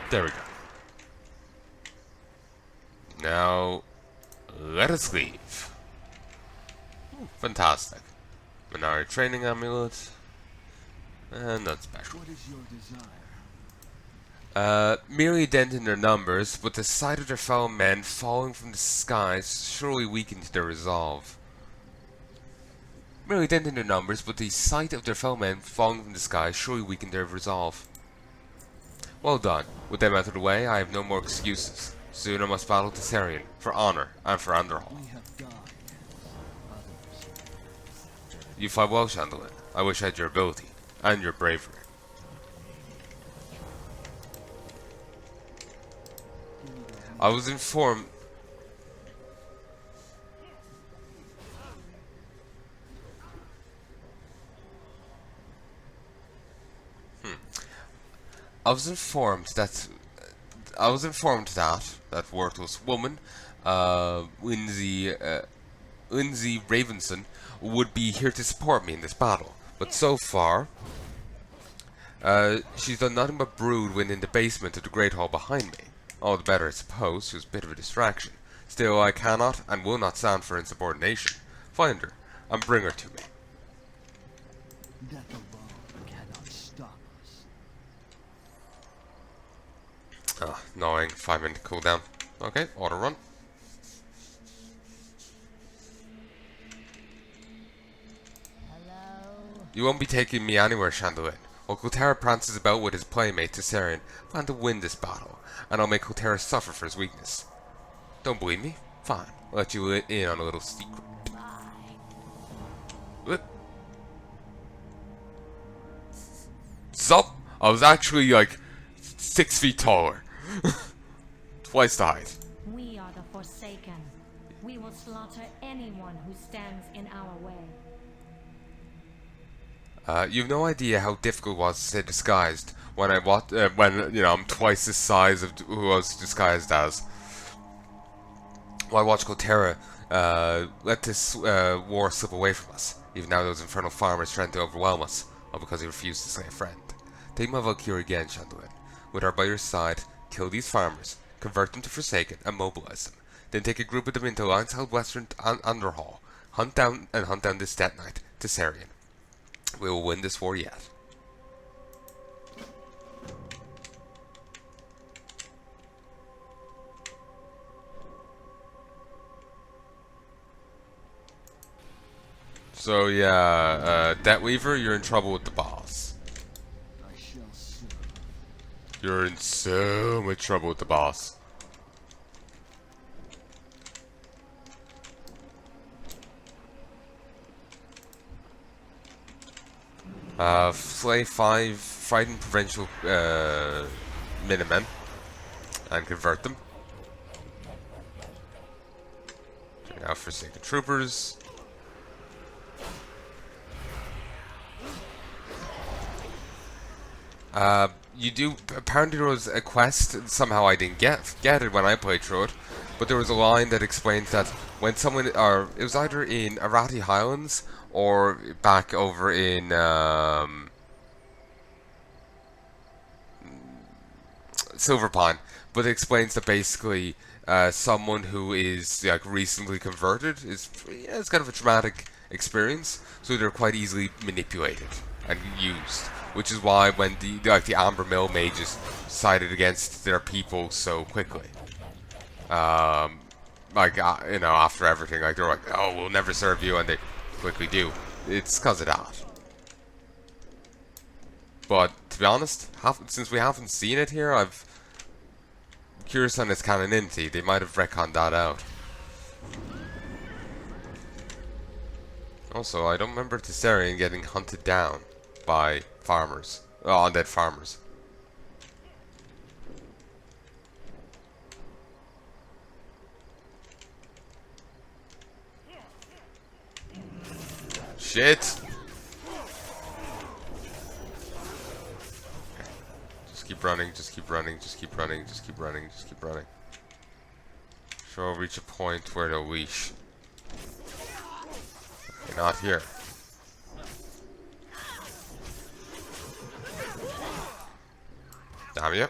There we go. Now, let us leave. Ooh, fantastic. Minari training amulet. And not special. What is your desire? Merely a dent in their numbers, but the sight of their fellow men falling from the skies surely weakened their resolve. Merely a dent in their numbers, but the sight of their fellow men falling from the skies surely weakened their resolve. Well done. With them out of the way, I have no more excuses. Soon I must battle Tessarion, for honor, and for Underhall. We have died. Others. You fight well, Shandalyn. I wish I had your ability, and your bravery. I was informed... I was informed that that worthless woman, Lindsay Ravenson, would be here to support me in this battle. But so far, she's done nothing but brood when in the basement of the Great Hall behind me. All the better, I suppose. She was a bit of a distraction. Still, I cannot and will not stand for insubordination. Find her and bring her to me. Death alone cannot stop us. Ah, annoying. 5-minute cooldown. Okay, auto run. Hello? You won't be taking me anywhere, Shandalyn. While Kotera prances about with his playmate Tessarion, I plan to win this battle, and I'll make Kotera suffer for his weakness. Don't believe me? Fine. I'll let you in on a little secret. What? Sup? I was actually like 6 feet taller. Twice the height. We are the Forsaken. We will slaughter anyone who stands in our way. You've no idea how difficult it was to stay disguised when I'm twice the size of who I was disguised as. While I watched Kotera let this war slip away from us. Even now those infernal farmers trying to overwhelm us, all because he refused to slay a friend. Take my Valkyrie again, Shandalyn. With her by your side, kill these farmers, convert them to Forsaken, and mobilize them. Then take a group of them into Alliance Held Western Underhall. Hunt down this Death Knight, Tessarion. We will win this war yet. So yeah, Deathweaver, you're in trouble with the boss. I shall serve. You're in so much trouble with the boss. Slay 5 frightened provincial Minutemen and convert them. Check out Forsaken Troopers. You do. Apparently, there was a quest. Somehow, I didn't get it when I played through it. But there was a line that explains that when someone, or it was either in Arati Highlands or back over in Silverpine. But it explains that basically someone who is like recently converted it's kind of a traumatic experience, so they're quite easily manipulated and used. Which is why when the Amber Mill mages sided against their people so quickly, after everything, like they're like, oh, we'll never serve you, and they quickly do. It's because of that. But to be honest, since we haven't seen it here, I'm curious on its canonity. They might have retconned that out. Also, I don't remember Tessarion getting hunted down by farmers. Undead farmers. Shit! Just keep running, just keep running, just keep running, just keep running, just keep running. Sure, I'll reach a point where they'll leash. Okay, not here. Damn you.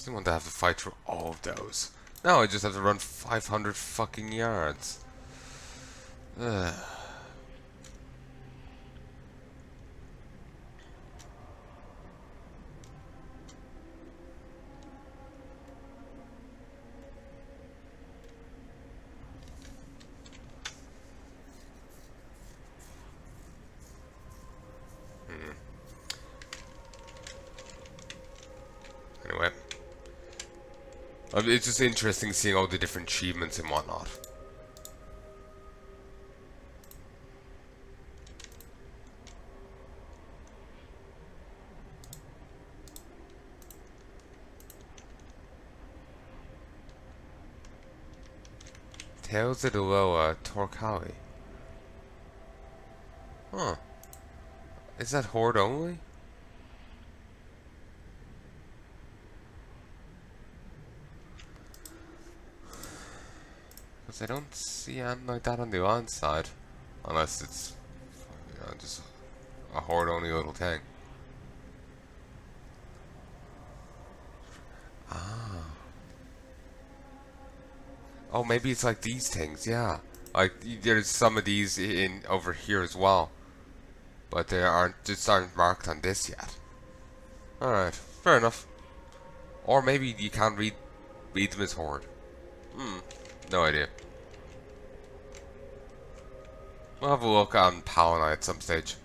didn't want to have to fight through all of those. Now I just have to run 500 fucking yards. Ugh. Anyway. It's just interesting seeing all the different achievements and whatnot. Tales of the Loa Torkawi. Huh. Is that Horde only? Because I don't see anything like that on the island side. Unless it's, you know, just a Horde only little thing. Ah. Oh, maybe it's like these things, yeah. Like, there's some of these in over here as well. But they aren't marked on this yet. Alright, fair enough. Or maybe you can't read them as Horde. No idea. We'll have a look on Palnai at some stage.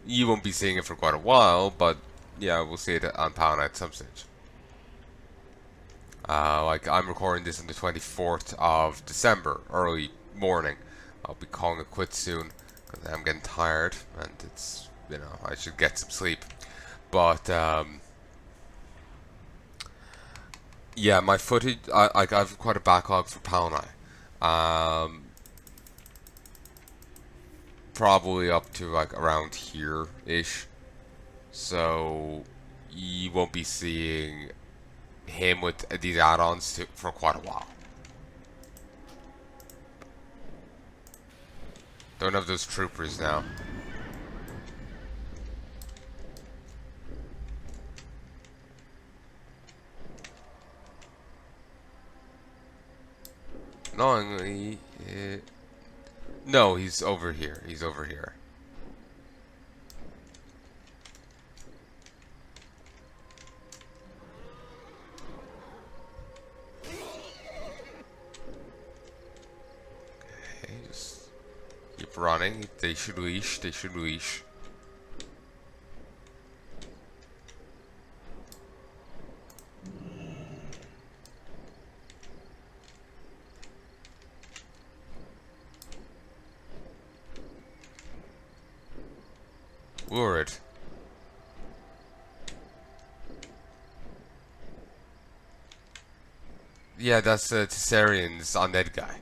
You won't be seeing it for quite a while, but yeah, we'll see it on Palnai at some stage. Like, I'm recording this on the 24th of December, early morning. I'll be calling it quits soon, because I'm getting tired, and it's, you know, I should get some sleep. But, yeah, my footage, I've quite a backlog for Palnai. Probably up to, like, around here-ish. So, you won't be seeing him with these add-ons for quite a while. Don't have those troopers now. No, he's over here. He's over here. Okay, just keep running. They should leash. They should leash. Lurid. Yeah, that's Tessarian's Undead guy.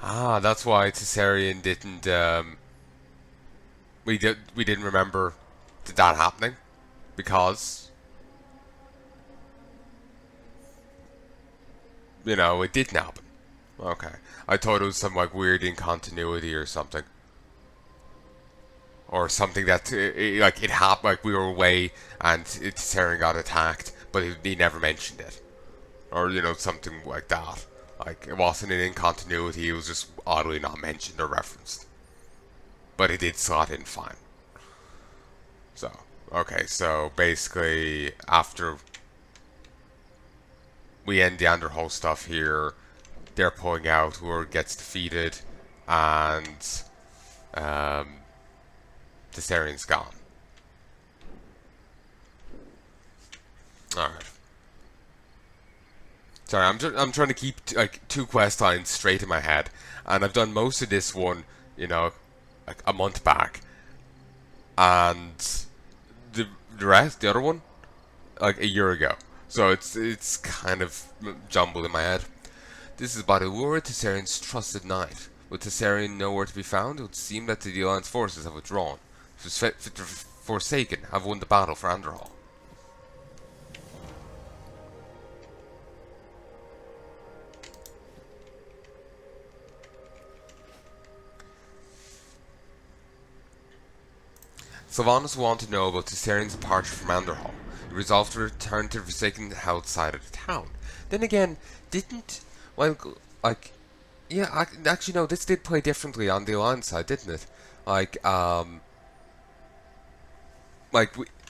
Ah, that's why Tessarian didn't. We didn't remember that happening because, you know, it didn't happen. Okay, I thought it was some like weird incontinuity or something. Or something that, like, it happened, like, we were away and Saren got attacked, but he never mentioned it. Or, you know, something like that. Like, it wasn't an incontinuity, it was just oddly not mentioned or referenced. But it did slot in fine. So, okay, so basically, after we end the Underhull stuff here, they're pulling out, whoever gets defeated, and, Tessarian's gone. Alright. Sorry, I'm trying to keep like 2 quest lines straight in my head, and I've done most of this one, you know, like a month back, and the other one, like a year ago. So it's kind of jumbled in my head. This is about Allura, Tessarian's trusted knight. With Tessarian nowhere to be found, it would seem that the Alliance forces have withdrawn. Forsaken have won the battle for Underhull. Sylvanas wanted to know about Tessarian's departure from Anderhall. He resolved to return to the Forsaken Health side of the town. Then again, didn't... Well, like... Yeah, actually no, this did play differently on the Alliance side, didn't it? Like,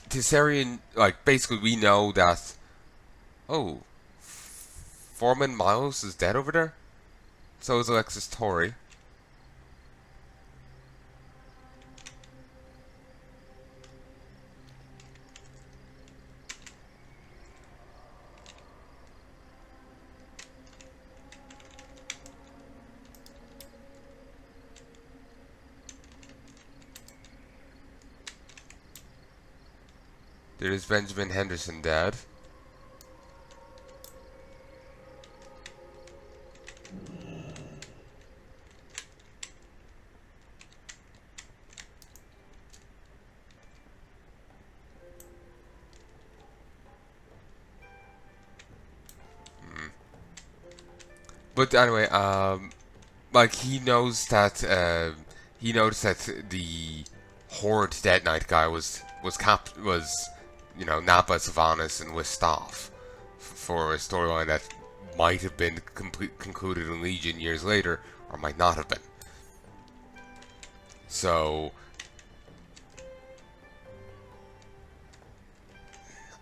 Tessarian... Like, basically we know that... Oh... Foreman Miles is dead over there? So is Alexis Torrey. There is Benjamin Henderson dead. But anyway, like he knows that he noticed that the Horde Dead Knight guy was you know, nabbed by Sylvanas and whisked off for a storyline that might have been concluded in Legion years later, or might not have been. So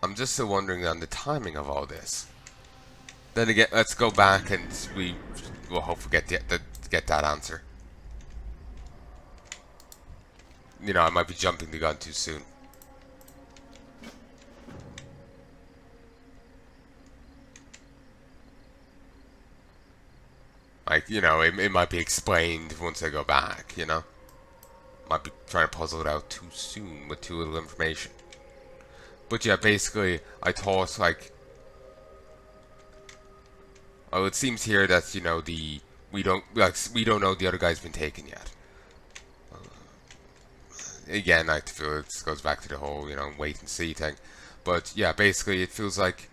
I'm just still wondering on the timing of all this. Then again, let's go back and we will hopefully get that answer. You know, I might be jumping the gun too soon. Like, you know, it might be explained once I go back, you know? Might be trying to puzzle it out too soon with too little information. But yeah, basically, I thought, like... Well, it seems here that, you know, we don't know the other guy's been taken yet. Again, I feel it goes back to the whole, you know, wait and see thing. But yeah, basically, it feels like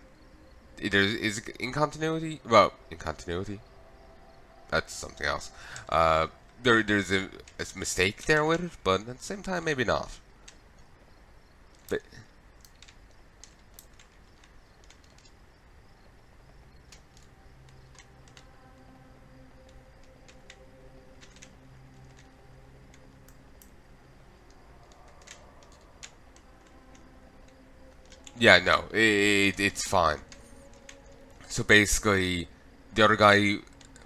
there is in continuity. Well, in continuity, that's something else. There's a mistake there with it, but at the same time, maybe not. But yeah, no, it's fine. So basically, the other guy,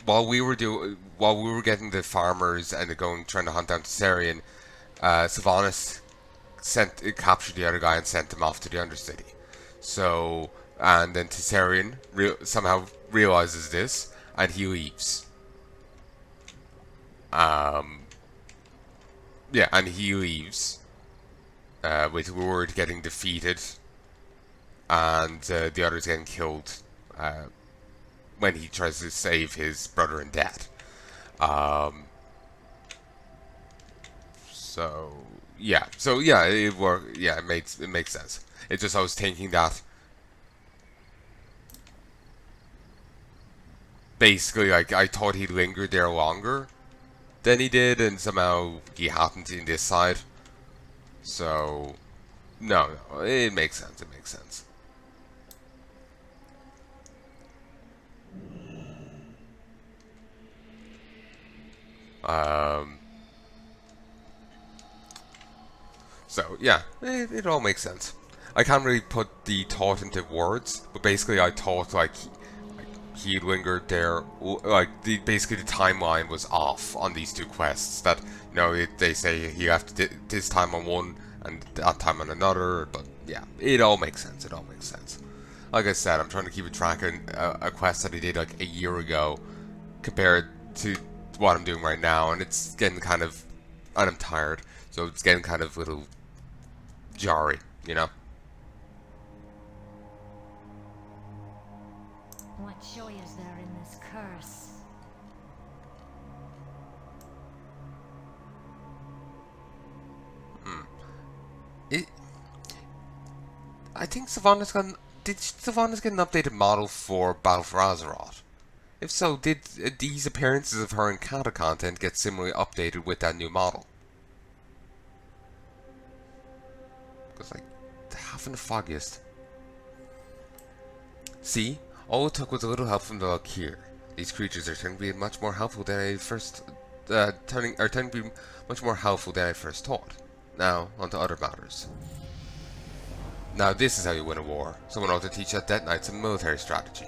while we were getting the farmers and trying to hunt down Tessarian, Sylvanas captured the other guy and sent him off to the Undercity. So, and then Tessarian somehow realizes this and he leaves. Yeah, and he leaves with word getting defeated. And the others getting killed when he tries to save his brother and dad. So yeah, it worked. Yeah, it makes sense. It's just I was thinking that basically, like, I thought he lingered there longer than he did, and somehow he happened in this side. So no, it makes sense. It makes sense. So yeah, it all makes sense. I can't really put the thought into words, but basically I thought like he lingered there, like basically the timeline was off on these two quests. That, you know, they say he left this time on one and that time on another, but yeah, it all makes sense. It all makes sense. Like I said, I'm trying to keep a track of a quest that I did like a year ago compared to what I'm doing right now, and it's getting kind of, and I'm tired, so it's getting kind of a little jarry, you know. What joy is there in this curse? I think did Sylvanas get an updated model for Battle for Azeroth? If so, did these appearances of her in Kata content get similarly updated with that new model? was like having the foggiest. See, all it took was a little help from the luck here. These creatures are turning to be much more helpful than I first turning to be much more helpful than I first thought. Now, on to other matters. Now this is how you win a war. Someone ought to teach that Death Knight some military strategy.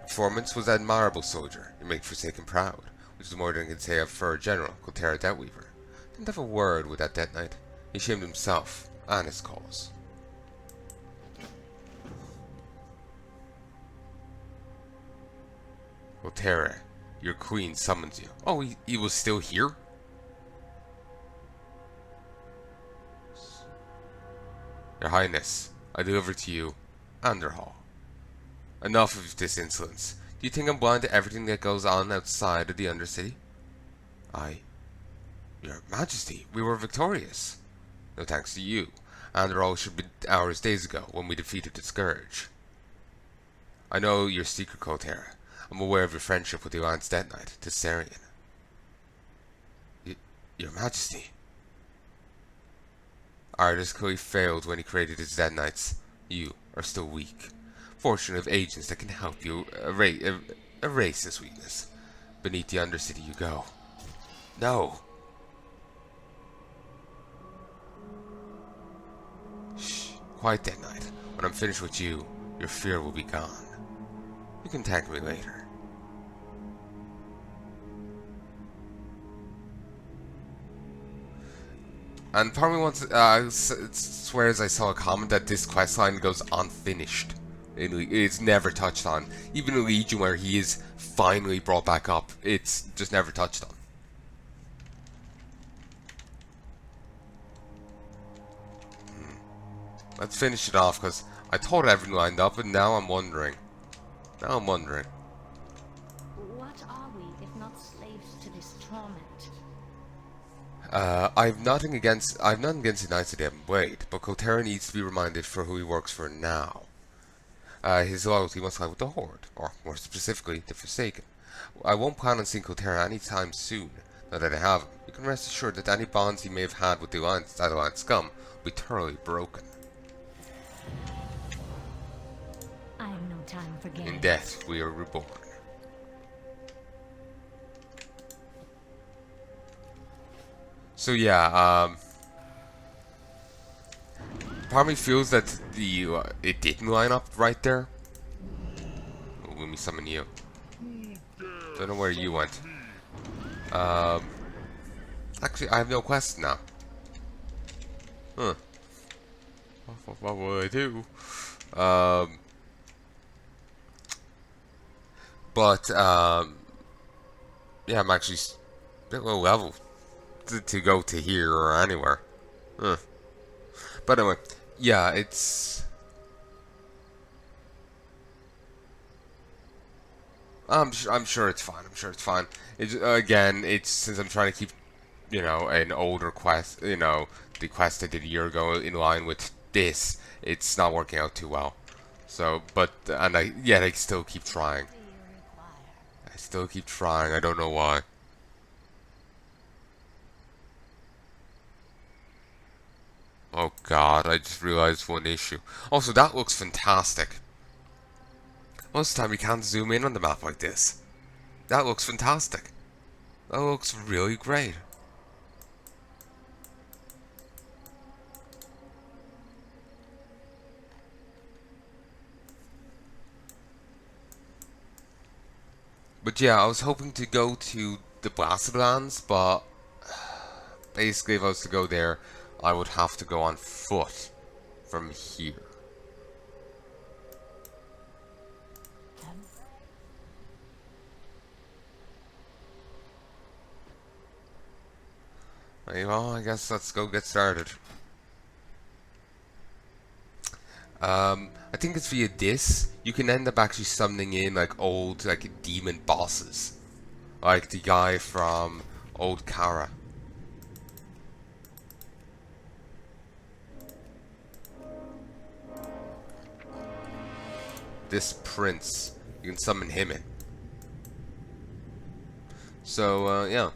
Performance was admirable, soldier. You make Forsaken proud, which is more than I can say of for a general, Coltera Deathweaver. Didn't have a word with that Death Knight. He shamed himself and his cause. Coltera, your queen summons you. Oh, he was still here? Your Highness, I deliver to you Anderhall. Enough of this insolence. Do you think I'm blind to everything that goes on outside of the Undercity? Your Majesty, we were victorious. No thanks to you. Anderhall should be ours days ago when we defeated the Scourge. I know your secret, Coltera. I'm aware of your friendship with the Alliance Death Knight, Tessarian. Your Majesty. Artis clearly failed when he created his Dead Knights. You are still weak. Fortunate of agents that can help you erase this weakness. Beneath the Undercity you go. No! Shh. Quiet, Dead Knight. When I'm finished with you, your fear will be gone. You can thank me later. And part of me wants swears I saw a comment that this questline goes unfinished. It's never touched on. Even in Legion, where he is finally brought back up, it's just never touched on. Let's finish it off, because I thought everything lined up, and now I'm wondering. What are we if not slaves to this torment? I've nothing against the Knights of the Ebon Blade, but Coltera needs to be reminded for who he works for now. His loyalty must lie with the Horde, or more specifically, the Forsaken. I won't plan on seeing Coltera anytime soon, now that I have him. You can rest assured that any bonds he may have had with the Alliance scum will be thoroughly broken. I have no time for games. In death, we are reborn. So yeah, part of me feels that it didn't line up right there. Oh, let me summon you. Don't know where you went. Actually, I have no quests now. Huh. What will I do? Yeah, I'm actually a bit low level to go to here or anywhere. Huh. But anyway, yeah, it's... I'm sure it's fine. I'm sure it's fine. It's, again, it's since I'm trying to keep, you know, an older quest, you know, the quest I did a year ago in line with this, it's not working out too well. So, but, and I still keep trying. I still keep trying. I don't know why. Oh god, I just realized one issue. Also, that looks fantastic. Most of the time you can't zoom in on the map like this. That looks fantastic. That looks really great. But yeah, I was hoping to go to the Blasted Lands, but basically if I was to go there, I would have to go on foot from here. Well, I guess let's go get started. I think it's via this, you can end up actually summoning in like old demon bosses. Like the guy from Old Kara. This prince, you can summon him in. So, yeah.